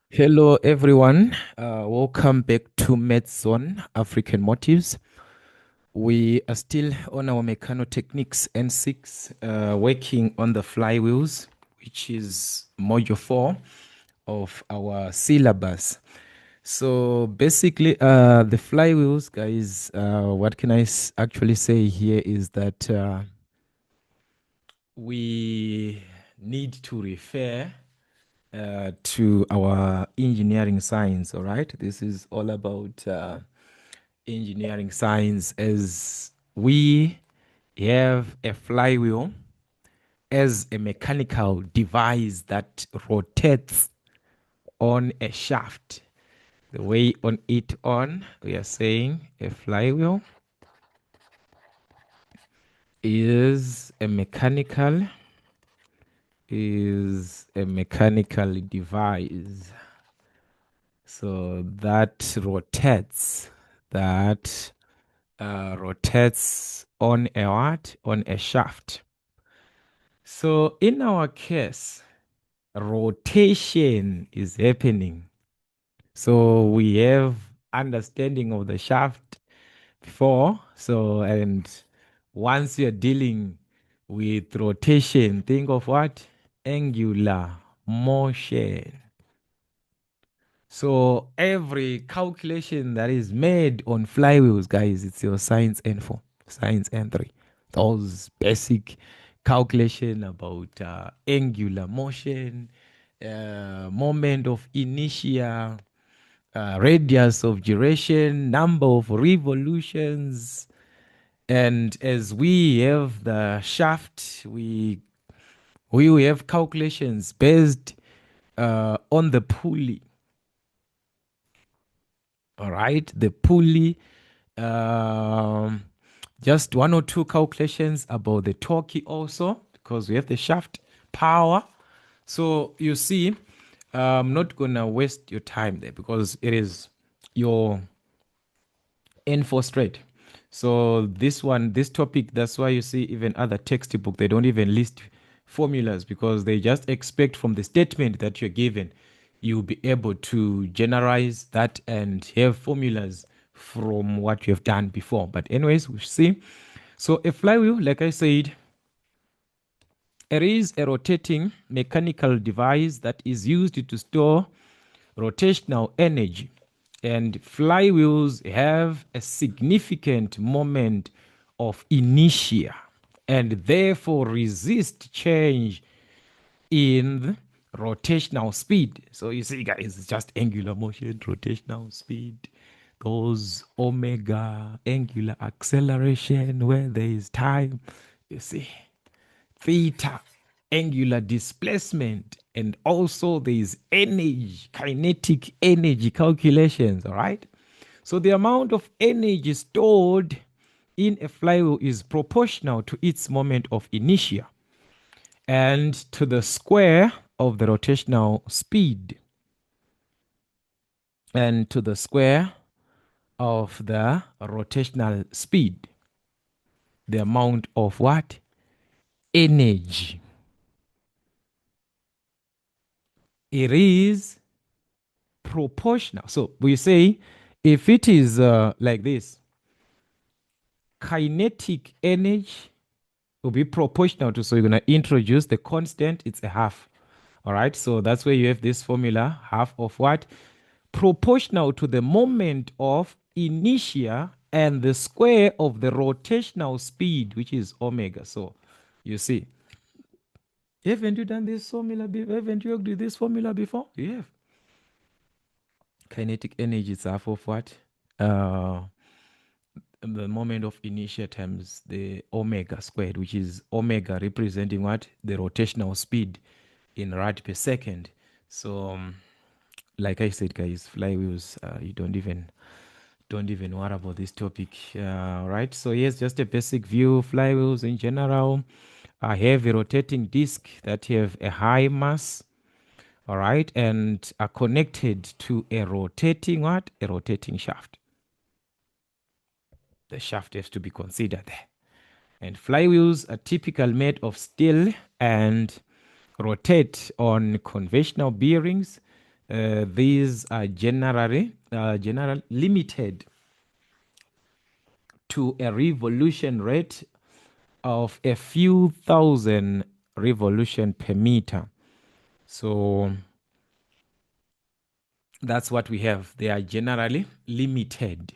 Hello, everyone. Welcome back to MedZone African Motives. We are still on our Mechanotechnics N6, working on the flywheels, which is module 4 of our syllabus. So basically, the flywheels, guys, what can I actually say here is that we need to refer to our engineering science. All right, this is all about engineering science, as we have a flywheel as a mechanical device that rotates on a shaft. The way on it on, we are saying a flywheel is a mechanical device, so that rotates on a what? On a shaft. So in our case, rotation is happening. So we have understanding of the shaft before. So, and once you're dealing with rotation, think of what? Angular motion. So every calculation that is made on flywheels, guys, it's your science N4, science N3. Those basic calculation about angular motion, moment of inertia, radius of gyration, number of revolutions. And as we have the shaft, we will have calculations based on the pulley. All right, the pulley, um, just one or two calculations about the torque also, because we have the shaft power. So you see, I'm not gonna waste your time there because it is your N4 straight. So this topic, that's why you see even other textbook, they don't even list formulas because they just expect from the statement that you're given, you'll be able to generalize that and have formulas from what you have done before. But anyways, we see. So a flywheel, like I said, it is a rotating mechanical device that is used to store rotational energy. And flywheels have a significant moment of inertia and therefore resist change in rotational speed. So you see, guys, it's just angular motion, rotational speed, those omega angular acceleration where there is time. You see, theta, angular displacement, and also there is energy, kinetic energy calculations, all right? So the amount of energy stored in a flywheel is proportional to its moment of inertia and to the square of the rotational speed and to the square of the rotational speed. The amount of what? Energy. It is proportional. So we say if it is like this, kinetic energy will be proportional to, so you're going to introduce the constant, it's a half. All right, so that's where you have this formula, half of what? Proportional to the moment of inertia and the square of the rotational speed, which is omega. So you see, haven't you done this formula? Haven't you worked with this formula before? You have. Kinetic energy is half of what? Uh, the moment of inertia times the omega squared, which is omega representing what? The rotational speed in rad per second. So, like I said, guys, flywheels, you don't even worry about this topic, right? So here's just a basic view. Flywheels in general are heavy rotating disc that have a high mass, all right, and are connected to a rotating what? A rotating shaft. The shaft has to be considered there. And flywheels are typically made of steel and rotate on conventional bearings These are general limited to a revolution rate of a few thousand revolution per meter. So that's what we have. They are generally limited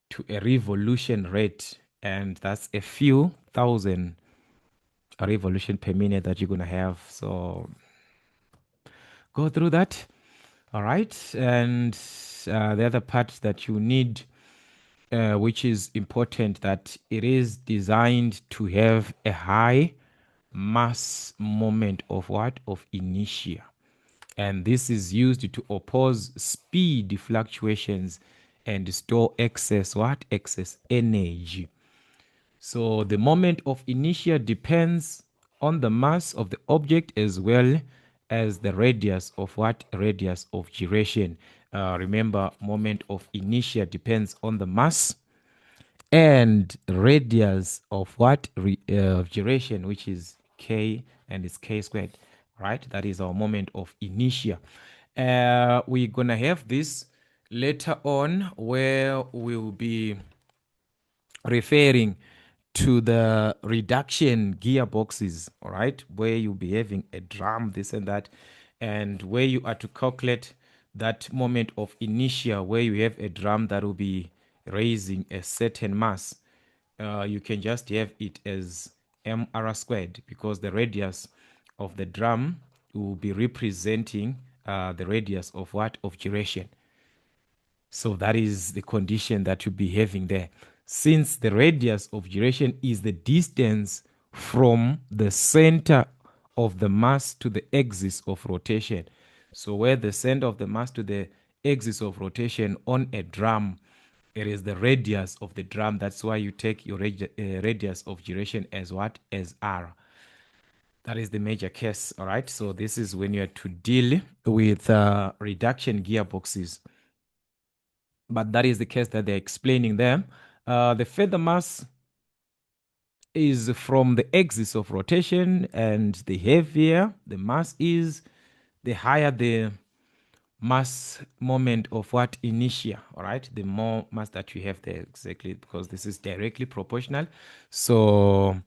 to a revolution rate, and that's a few thousand revolution per minute that you're going to have. So go through that. All right. And the other part that you need, which is important, that it is designed to have a high mass moment of what? Of inertia. And this is used to oppose speed fluctuations and store excess what? Excess energy. So the moment of inertia depends on the mass of the object as well as the radius of what? Radius of gyration. Remember, moment of inertia depends on the mass and radius of what? Of gyration, which is k, and it's k squared, right? That is our moment of inertia. We're gonna have this later on, where we'll be referring to the reduction gearboxes, all right, where you'll be having a drum, this and that, and where you are to calculate that moment of inertia, where you have a drum that will be raising a certain mass. You can just have it as mr squared, because the radius of the drum will be representing the radius of what? Of gyration. So that is the condition that you'll be having there. Since the radius of gyration is the distance from the center of the mass to the axis of rotation. So where the center of the mass to the axis of rotation on a drum, it is the radius of the drum. That's why you take your radius of gyration as what? As r. That is the major case, all right? So this is when you are to deal with reduction gearboxes. But that is the case that they're explaining there. The feather mass is from the axis of rotation, and the heavier the mass is, the higher the mass moment of what? Inertia. All right, the more mass that you have there, exactly, because this is directly proportional. So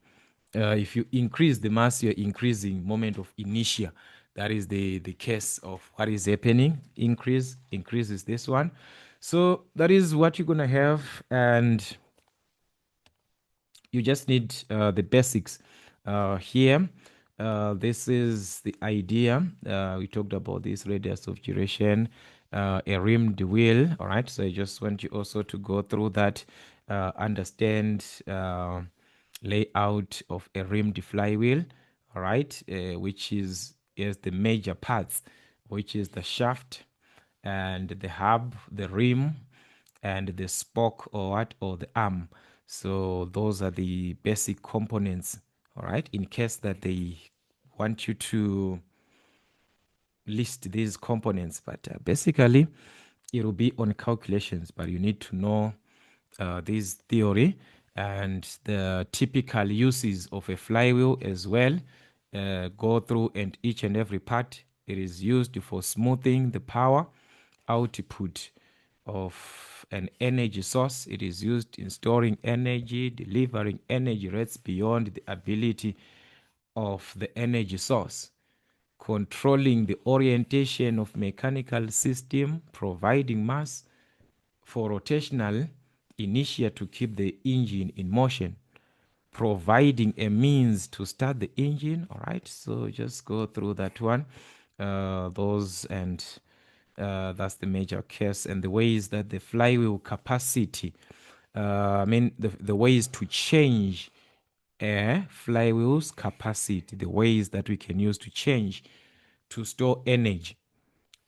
if you increase the mass, you're increasing moment of inertia. That is the case of what is happening. Increases this one. So that is what you're gonna have, and you just need the basics here. This is the idea. We talked about this radius of gyration, a rimmed wheel. All right. So I just want you also to go through that, understand layout of a rimmed flywheel. All right, which is the major parts, which is the shaft and the hub, the rim, and the spoke, or what? Or the arm. So those are the basic components, all right, in case that they want you to list these components. But basically, it will be on calculations, but you need to know this theory and the typical uses of a flywheel as well. Go through, and each and every part, it is used for smoothing the power output of an energy source. It is used in storing energy, delivering energy rates beyond the ability of the energy source, controlling the orientation of mechanical system, providing mass for rotational inertia to keep the engine in motion, providing a means to start the engine. All right, so just go through that one, those, and that's the major case, and the ways that the flywheel capacity, the ways to change a flywheel's capacity, the ways that we can use to change to store energy.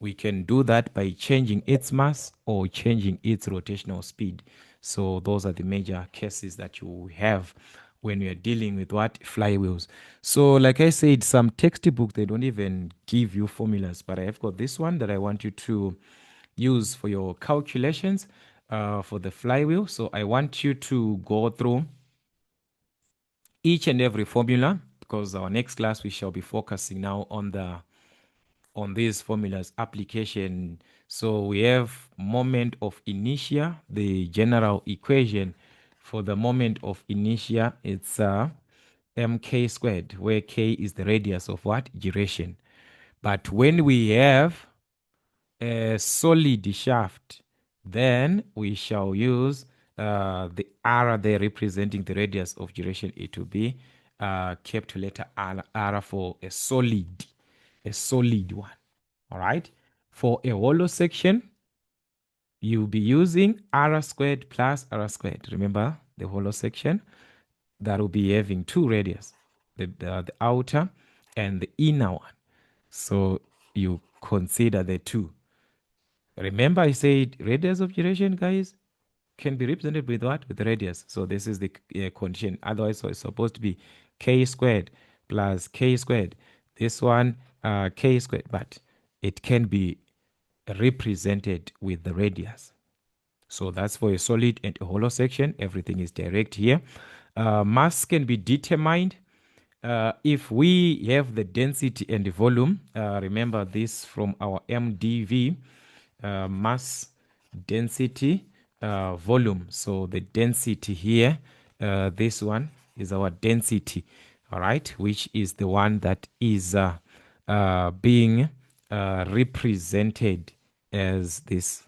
We can do that by changing its mass or changing its rotational speed. So those are the major cases that you have when we are dealing with what? Flywheels. So like I said, some textbooks, they don't even give you formulas, but I have got this one that I want you to use for your calculations for the flywheel. So I want you to go through each and every formula, because our next class we shall be focusing now on the on these formulas application. So we have moment of inertia, the general equation for the moment of inertia, it's mk squared, where k is the radius of what? Gyration. But when we have a solid shaft, then we shall use the r there representing the radius of gyration. It will be capital letter R for a solid one. All right. For a hollow section, you'll be using r squared plus r squared. Remember the hollow section that will be having two radius, the outer and the inner one. So you consider the two. Remember I said radius of gyration, guys, can be represented with what? With radius. So this is the condition. Otherwise, so it's supposed to be k squared plus k squared. This one, k squared. But it can be represented with the radius. So that's for a solid and a hollow section. Everything is direct here. Mass can be determined if we have the density and the volume. Remember this from our MDV, mass, density, volume. So the density here, this one is our density, all right, which is the one that is being represented as this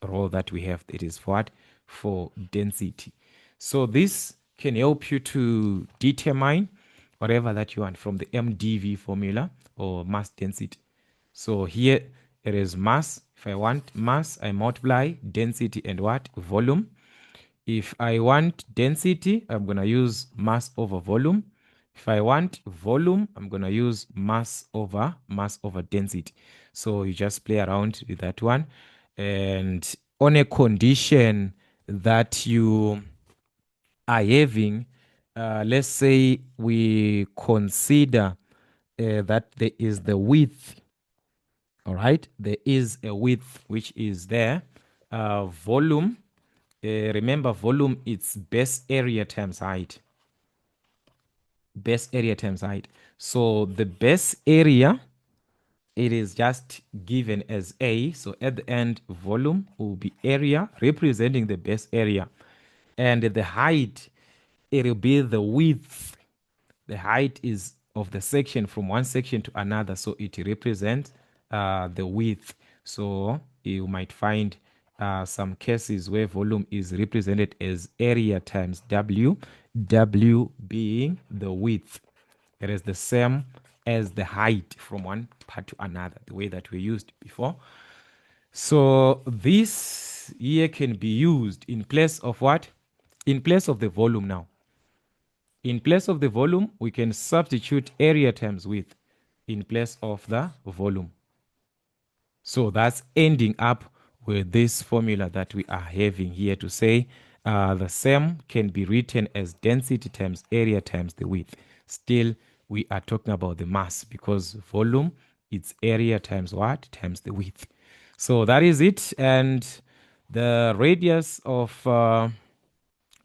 rho that we have. It is what? For density. So this can help you to determine whatever that you want from the MDV formula or mass density. So here it is mass. If I want mass, I multiply density and what? Volume. If I want density, I'm going to use mass over volume. If I want volume, I'm going to use mass over density. So you just play around with that one. And on a condition that you are having, let's say we consider that there is the width. All right, there is a width which is there. Volume, remember volume, it's base area times height. Base area times height. So the base area, it is just given as A. So at the end, volume will be area representing the base area. And the height, it will be the width. The height is of the section from one section to another. So it represents the width. So you might find some cases where volume is represented as area times W, W being the width. It is the same as the height from one part to another, the way that we used before. So this here can be used in place of what? In place of the volume now. In place of the volume, we can substitute area times width in place of the volume. So that's ending up with this formula that we are having here to say the same can be written as density times area times the width. Still, we are talking about the mass because volume, it's area times what? Times the width. So that is it. And the radius of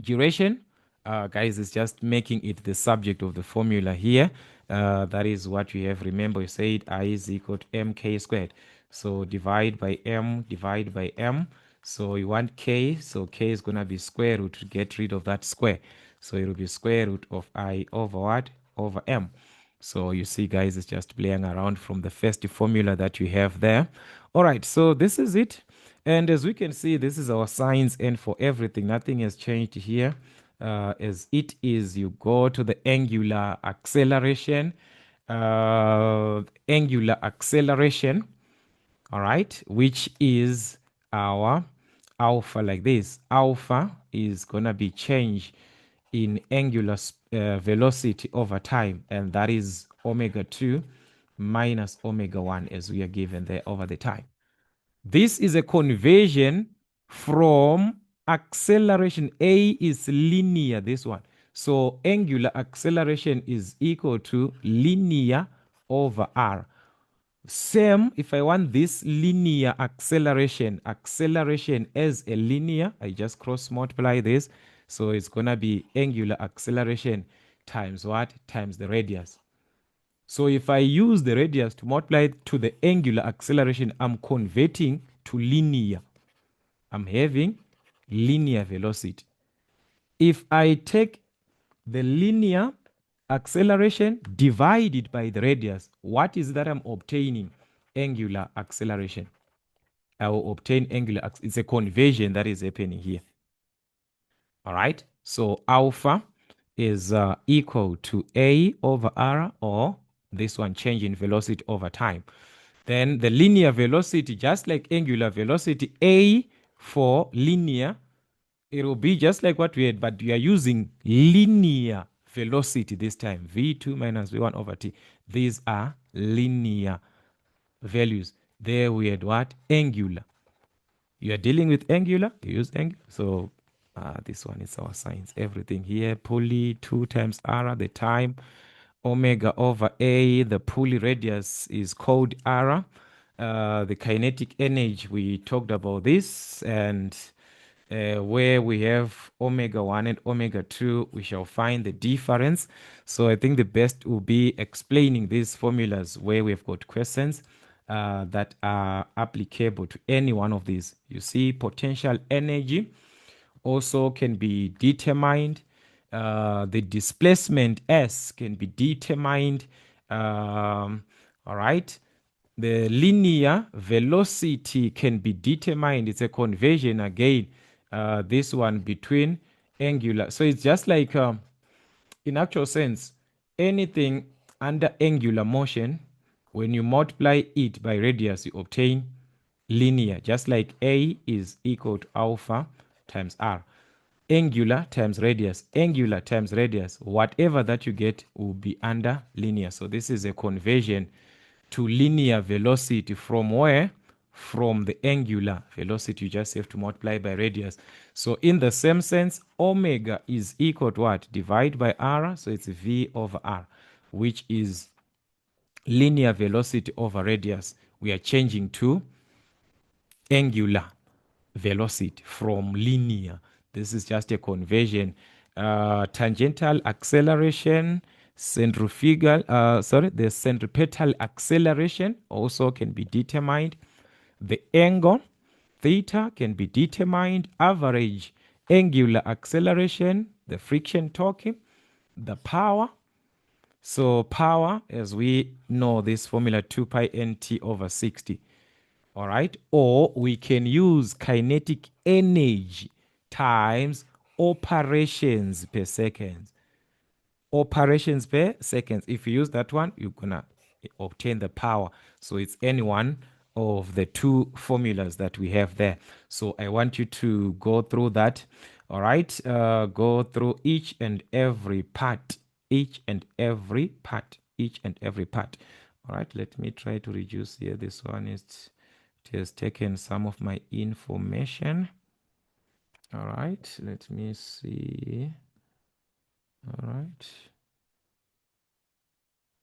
duration, guys, is just making it the subject of the formula here. That is what we have. Remember, we said I is equal to mk squared. So divide by m, divide by m. So you want k, so k is going to be square root to get rid of that square. So it will be square root of I over what? Over m. So you see, guys, it's just playing around from the first formula that you have there. All right, so this is it. And as we can see, this is our sines, and for everything, nothing has changed here. As it is, you go to the angular acceleration, all right, which is our alpha like this. Alpha is going to be changed in angular velocity over time, and that is omega 2 minus omega 1 as we are given there over the time. This is a conversion from acceleration. A is linear, this one. So angular acceleration is equal to linear over r. Same, if I want this linear acceleration as a linear, I just cross multiply this. So it's going to be angular acceleration times what? Times the radius. So if I use the radius to multiply it to the angular acceleration, I'm converting to linear. I'm having linear velocity. If I take the linear acceleration divided by the radius, what is that I'm obtaining? Angular acceleration. I will obtain angular. It's a conversion that is happening here. All right. So alpha is equal to a over r, or this one change in velocity over time. Then the linear velocity, just like angular velocity, a for linear, it will be just like what we had, but we are using linear velocity this time. V2 minus V1 over T. These are linear values. There we had what? Angular. You are dealing with angular, you use angular. So this one is our science. Everything here, pulley 2 times r, the time, omega over a, the pulley radius is called r. The kinetic energy, we talked about this, and where we have omega 1 and omega 2, we shall find the difference. So I think the best will be explaining these formulas where we've got questions that are applicable to any one of these. You see, potential energy also can be determined. The displacement S can be determined. All right. The linear velocity can be determined. It's a conversion again. This one between angular. So it's just like, in actual sense, anything under angular motion, when you multiply it by radius, you obtain linear, just like A is equal to alpha times R. Angular times radius, whatever that you get will be under linear. So this is a conversion to linear velocity from where? From the angular velocity. You just have to multiply by radius. So in the same sense, omega is equal to what? Divide by r, so it's v over r, which is linear velocity over radius. We are changing to angular velocity from linear. This is just a conversion. Tangential acceleration, the centripetal acceleration also can be determined. The angle, theta, can be determined. Average angular acceleration, the friction torque, the power. So power, as we know, this formula 2 pi nt over 60. All right. Or we can use kinetic energy times operations per second. Operations per second. If you use that one, you're going to obtain the power. So it's any one of the two formulas that we have there. So I want you to go through that. All right. Go through each and every part. Each and every part. All right. Let me try to reduce here. This one is... It has taken some of my information. All right, let me see.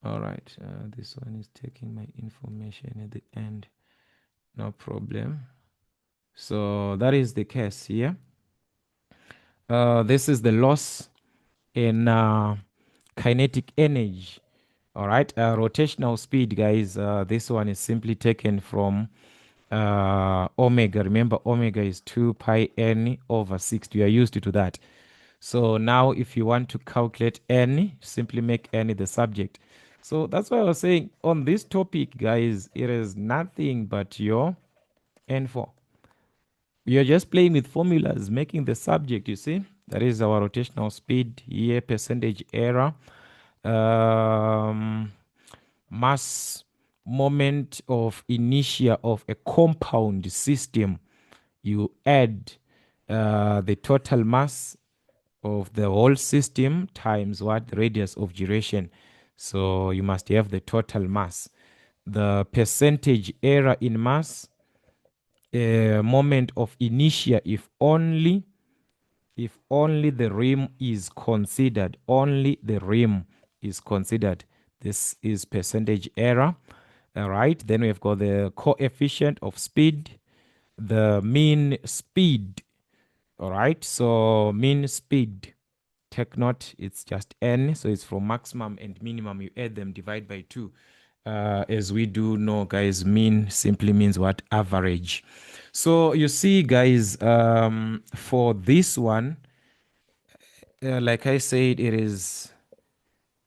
All right. This one is taking my information at the end. No problem. So that is the case here. This is the loss in kinetic energy. All right, rotational speed, guys. This one is simply taken from omega. Remember, omega is 2 pi n over 60. You are used to that. So now if you want to calculate n, simply make n the subject. So that's why I was saying on this topic, guys, it is nothing but your n4. You're just playing with formulas, making the subject, you see. That is our rotational speed here, percentage error. Mass moment of inertia of a compound system. You add the total mass of the whole system times what? The radius of gyration. So you must have the total mass. The percentage error in mass, moment of inertia, if only the rim is considered. Only the rim is considered. This is percentage error. All right. Then we've got the coefficient of speed, the mean speed. All right. So mean speed take note, it's just n, so it's from maximum and minimum. You add them, divide by 2. As we do know, guys, mean simply means what? Average. So you see, guys, for this one, like I said, it is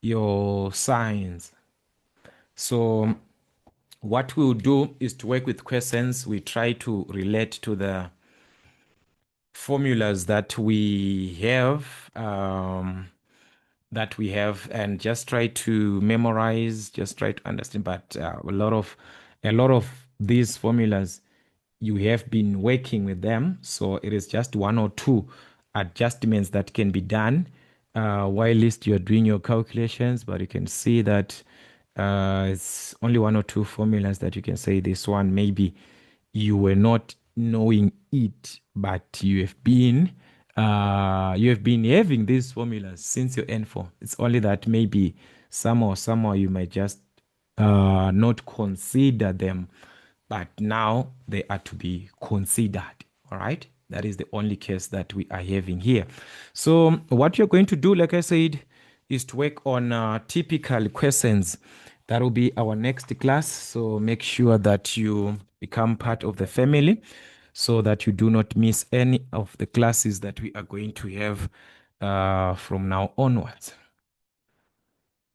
your science. So what we'll do is to work with questions. We try to relate to the formulas that we have, and just try to memorize, just try to understand. But a lot of these formulas, you have been working with them, so it is just one or two adjustments that can be done while least you're doing your calculations. But you can see that it's only one or two formulas that you can say this one maybe you were not knowing it, but you have been having these formulas since your N4. It's only that maybe somehow you might just not consider them, but now they are to be considered. All right, that is the only case that we are having here. So what you're going to do, like I said, is to work on typical questions. That will be our next class. So make sure that you become part of the family so that you do not miss any of the classes that we are going to have from now onwards.